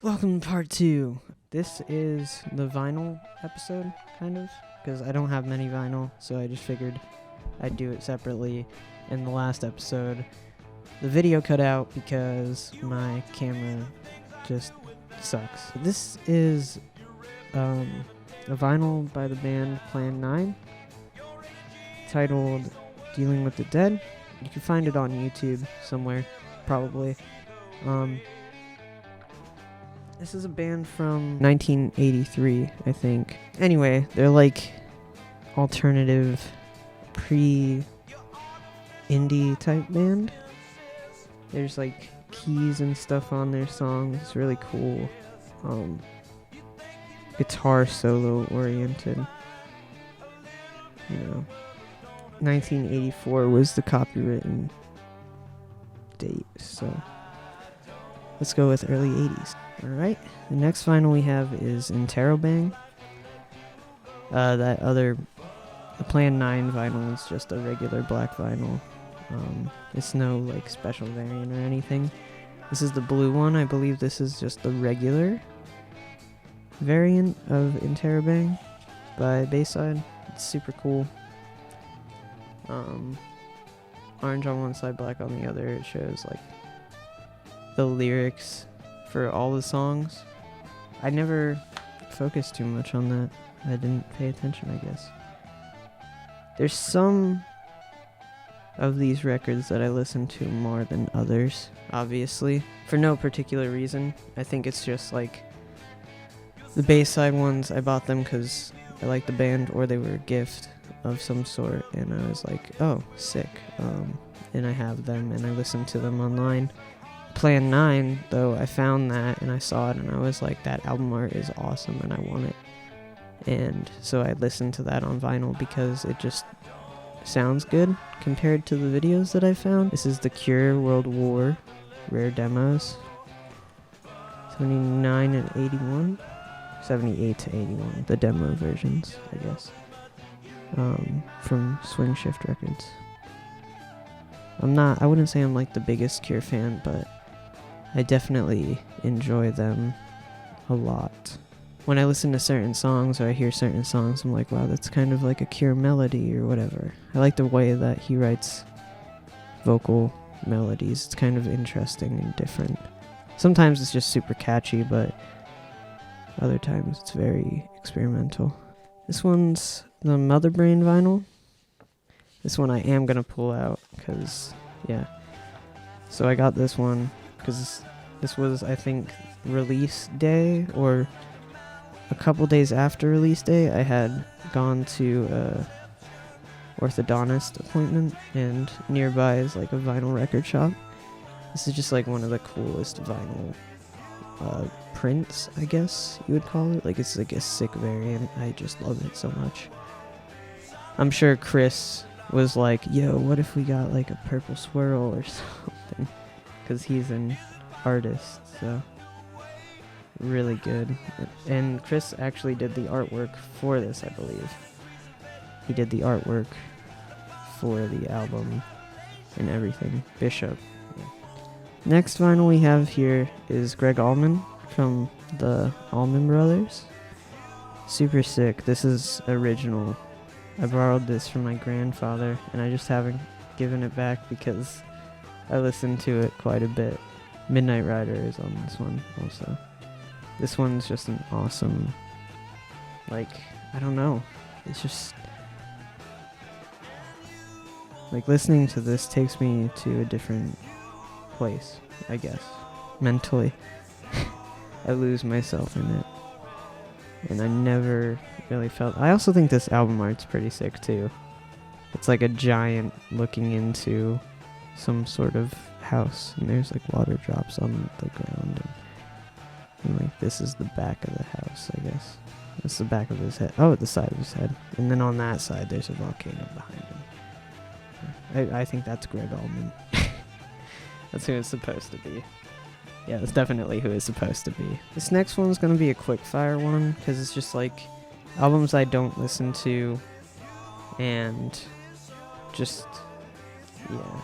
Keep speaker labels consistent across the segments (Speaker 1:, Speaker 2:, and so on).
Speaker 1: Welcome to part 2. This is the vinyl episode, kind of, because I don't have many vinyl, so I just figured I'd do it separately. In the last episode, the video cut out because my camera just sucks. This is a vinyl by the band Plan 9, titled Dealing with the Dead. You can find it on YouTube somewhere, probably. This is a band from 1983, I think. Anyway, they're like alternative, pre-indie type band. There's like keys and stuff on their songs. It's really cool. Guitar solo oriented. 1984 was the copywritten date, so let's go with early 80s. Alright, the next vinyl we have is Interrobang. The Plan 9 vinyl is just a regular black vinyl. It's no like special variant or anything. This is the blue one. I believe this is just the regular variant of Interrobang by Bayside. It's super cool. Orange on one side, black on the other. It shows like the lyrics for all the songs. I never focused too much on that. I didn't pay attention, I guess. There's some of these records that I listen to more than others, obviously, for no particular reason. I think it's just like the Bayside ones, I bought them because I like the band or they were a gift of some sort, and I was like, oh, sick. And I have them and I listen to them online. Plan 9, though, I found that and I saw it and I was like, that album art is awesome and I want it. And so I listened to that on vinyl because it just sounds good compared to the videos that I found. This is The Cure World War Rare Demos. 79 and 81. 78 to 81, the demo versions, I guess. From Swing Shift Records. I wouldn't say I'm like the biggest Cure fan, but I definitely enjoy them a lot. When I listen to certain songs or I hear certain songs, I'm like, wow, that's kind of like a Cure melody or whatever. I like the way that he writes vocal melodies. It's kind of interesting and different. Sometimes it's just super catchy, but other times it's very experimental. This one's the Mother Brain vinyl. This one I am going to pull out because, yeah. So I got this one because this was, I think, release day or a couple days after release day. I had gone to a orthodontist appointment, and nearby is like a vinyl record shop. This is just like one of the coolest vinyl prints, I guess you would call it. Like, it's like a sick variant. I just love it so much. I'm sure Chris was like, yo, what if we got like a purple swirl or something? Because he's an artist, so really good. And Chris actually did the artwork for this, I believe. He did the artwork for the album and everything. Bishop. Yeah. Next vinyl we have here is Greg Allman from the Allman Brothers. Super sick. This is original. I borrowed this from my grandfather, and I just haven't given it back because I listened to it quite a bit. Midnight Rider is on this one also. This one's just an awesome, like, I don't know. It's just, like, listening to this takes me to a different place, I guess, mentally. I lose myself in it. And I never really felt... I also think this album art's pretty sick, too. It's like a giant looking into some sort of house, and there's like water drops on the ground, and like this is the back of the house, I guess. That's the back of his head. Oh, the side of his head. And then on that side, there's a volcano behind him. I think that's Greg Allman. That's who it's supposed to be. Yeah, that's definitely who it's supposed to be. This next one's going to be a quick fire one, because it's just like albums I don't listen to, and just, yeah.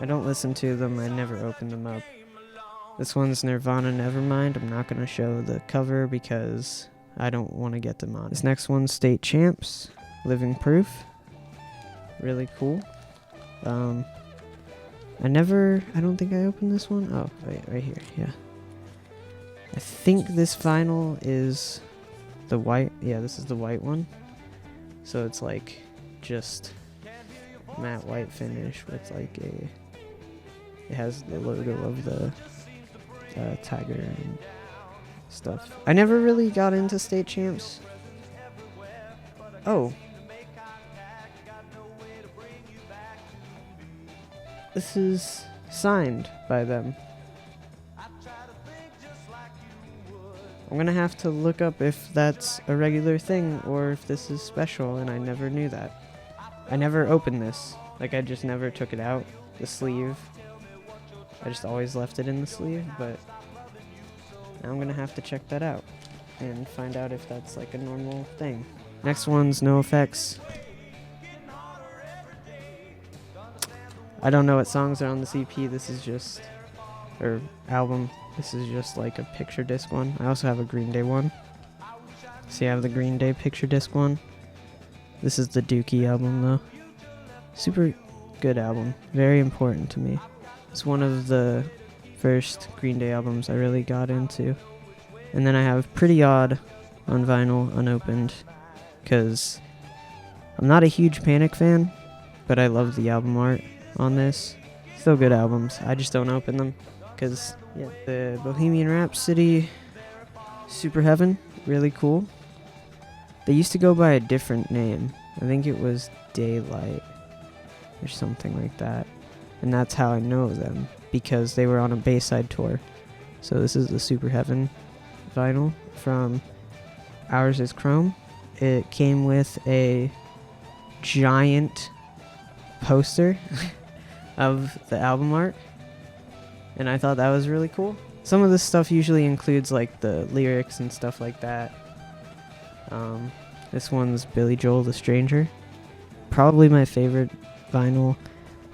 Speaker 1: I don't listen to them, I never open them up. This one's Nirvana, Nevermind. I'm not going to show the cover because I don't want to get demonic. This next one's State Champs, Living Proof. Really cool. I don't think I opened this one. Oh, right here, yeah. I think this vinyl is the white. Yeah, this is the white one. So it's like just matte white finish with like it has the logo of the tiger and stuff. I never really got into State Champs. Oh. This is signed by them. I'm gonna have to look up if that's a regular thing or if this is special, and I never knew that. I never opened this. Like, I just never took it out, the sleeve. I just always left it in the sleeve, but now I'm gonna have to check that out and find out if that's like a normal thing. Next one's No Effects. I don't know what songs are on this EP. This is just, or album. This is just like a picture disc one. I also have a Green Day one. See, I have the Green Day picture disc one. This is the Dookie album though. Super good album. Very important to me. It's one of the first Green Day albums I really got into. And then I have Pretty Odd on vinyl, unopened, because I'm not a huge Panic fan, but I love the album art on this. Still good albums. I just don't open them because, yeah. The Bohemian Rhapsody, Super Heaven, really cool. They used to go by a different name. I think it was Daylight or something like that. And that's how I know them, because they were on a Bayside tour. So this is the Super Heaven vinyl from Ours is Chrome. It came with a giant poster of the album art, and I thought that was really cool. Some of this stuff usually includes like the lyrics and stuff like that. This one's Billy Joel the Stranger. Probably my favorite vinyl.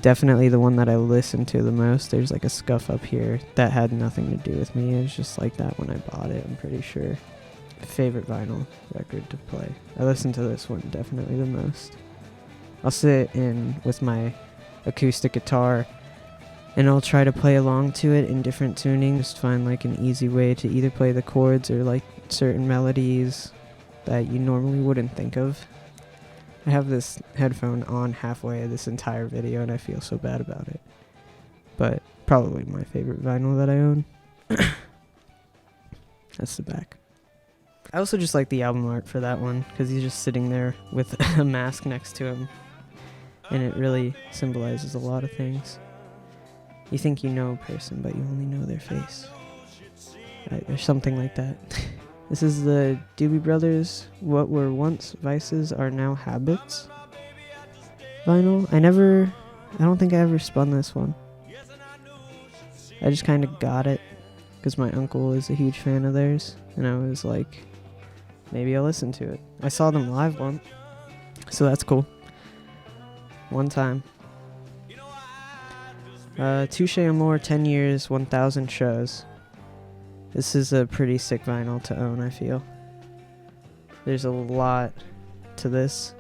Speaker 1: Definitely the one that I listened to the most. There's like a scuff up here that had nothing to do with me. It was just like that when I bought it, I'm pretty sure. Favorite vinyl record to play. I listened to this one definitely the most. I'll sit in with my acoustic guitar and I'll try to play along to it in different tunings. Just find like an easy way to either play the chords or like certain melodies that you normally wouldn't think of. I have this headphone on halfway of this entire video and I feel so bad about it. But probably my favorite vinyl that I own. That's the back. I also just like the album art for that one because he's just sitting there with a mask next to him. And it really symbolizes a lot of things. You think you know a person, but you only know their face. Or something like that. This is the Doobie Brothers, What Were Once Vices Are Now Habits vinyl. I don't think I ever spun this one. I just kind of got it because my uncle is a huge fan of theirs. And I was like, maybe I'll listen to it. I saw them live once, so that's cool. One time. Touche Amore, 10 years, 1,000 shows. This is a pretty sick vinyl to own, I feel. There's a lot to this.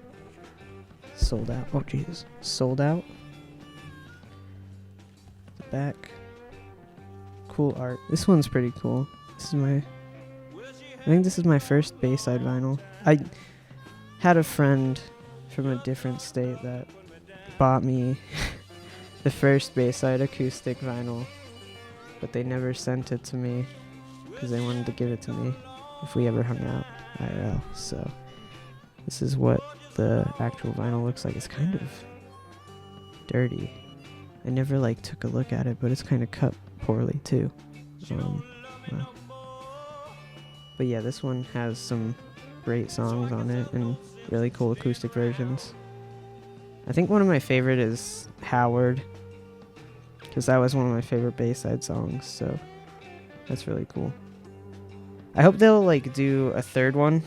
Speaker 1: Sold out. Oh, Jesus. Sold out. The back. Cool art. This one's pretty cool. I think this is my first Bayside vinyl. I had a friend from a different state that bought me the first Bayside acoustic vinyl, but they never sent it to me because they wanted to give it to me if we ever hung out IRL. So this is what the actual vinyl looks like. It's kind of dirty. I never like took a look at it, but it's kind of cut poorly too. Well. But yeah, this one has some great songs on it and really cool acoustic versions. I think one of my favorite is Howard, because that was one of my favorite Bayside songs, so that's really cool. I hope they'll like do a third one.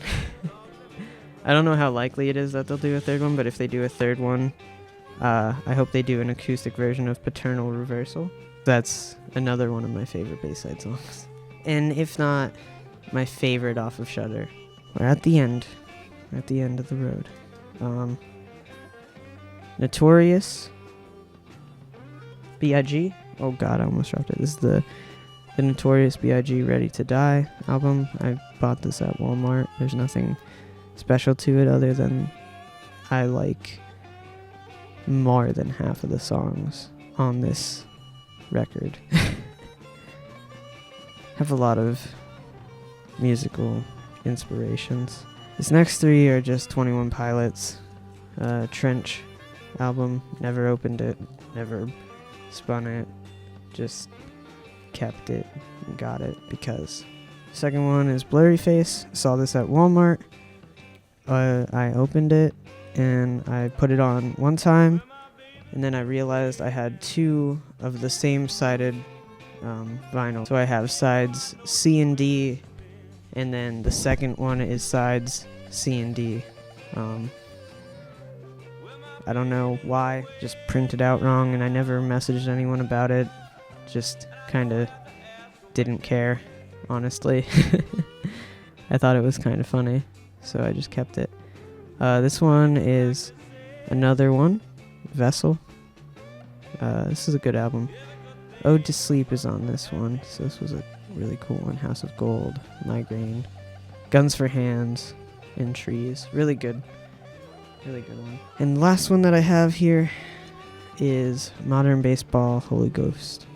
Speaker 1: I don't know how likely it is that they'll do a third one, but if they do a third one, I hope they do an acoustic version of Paternal Reversal, That's another one of my favorite Bayside songs. And if not, my favorite off of Shudder. We're at the end. We're at the end of the road. Notorious B.I.G. Oh god, I almost dropped it. This is the Notorious B.I.G. Ready to Die album. I bought this at Walmart. There's nothing special to it other than I like more than half of the songs on this record. Have a lot of musical inspirations. These next three are just 21 Pilots. Trench album. Never opened it. Never spun it. Just kept it and got it because. Second one is Blurry Face. Saw this at Walmart. I opened it and I put it on one time, and then I realized I had two of the same sided vinyl. So I have sides C and D, and then the second one is sides C and D. I don't know why, just printed out wrong, and I never messaged anyone about it. Just kind of didn't care, honestly. I thought it was kind of funny, so I just kept it. This one is another one, Vessel. This is a good album. Ode to Sleep is on this one, so this was a really cool one. House of Gold, Migraine, Guns for Hands, and Trees. Really good. Really good one. And the last one that I have here is Modern Baseball, Holy Ghost.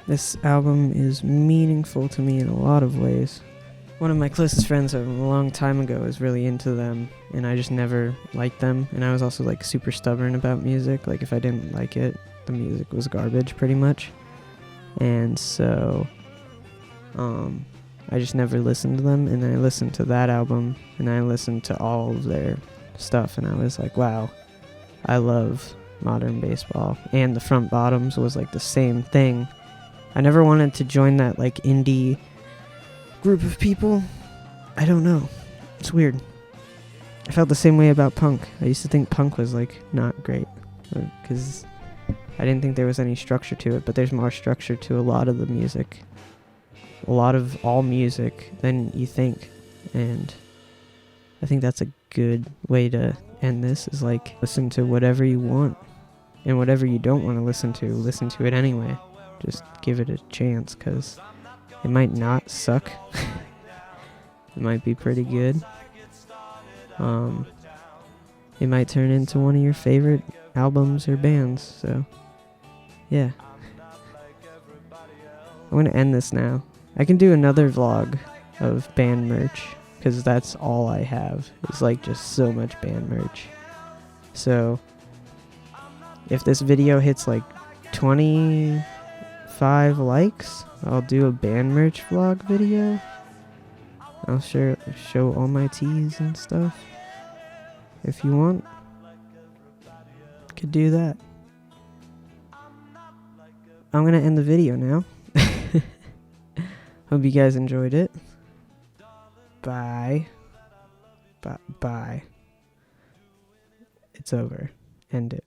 Speaker 1: This album is meaningful to me in a lot of ways. One of my closest friends from a long time ago was really into them, and I just never liked them. And I was also like super stubborn about music. Like if I didn't like it, the music was garbage pretty much. And so I just never listened to them, and then I listened to that album, and I listened to all of their stuff, and I was like, wow, I love Modern Baseball. And the Front Bottoms was like the same thing. I never wanted to join that like indie group of people. I don't know. It's weird. I felt the same way about punk. I used to think punk was like not great because I didn't think there was any structure to it, but there's more structure to a lot of the music. A lot of all music than you think. And I think that's a good way to end this, is like listen to whatever you want, and whatever you don't want to listen to it anyway. Just give it a chance, because it might not suck. It might be pretty good. It might turn into one of your favorite albums or bands. So yeah, I'm going to end this now. I can do another vlog of band merch, because that's all I have. It's like just so much band merch. So if this video hits like 25 likes, I'll do a band merch vlog video. I'll show all my tees and stuff. If you want, could do that. I'm gonna end the video now. Hope you guys enjoyed it. Bye. Bye. It's over. End it.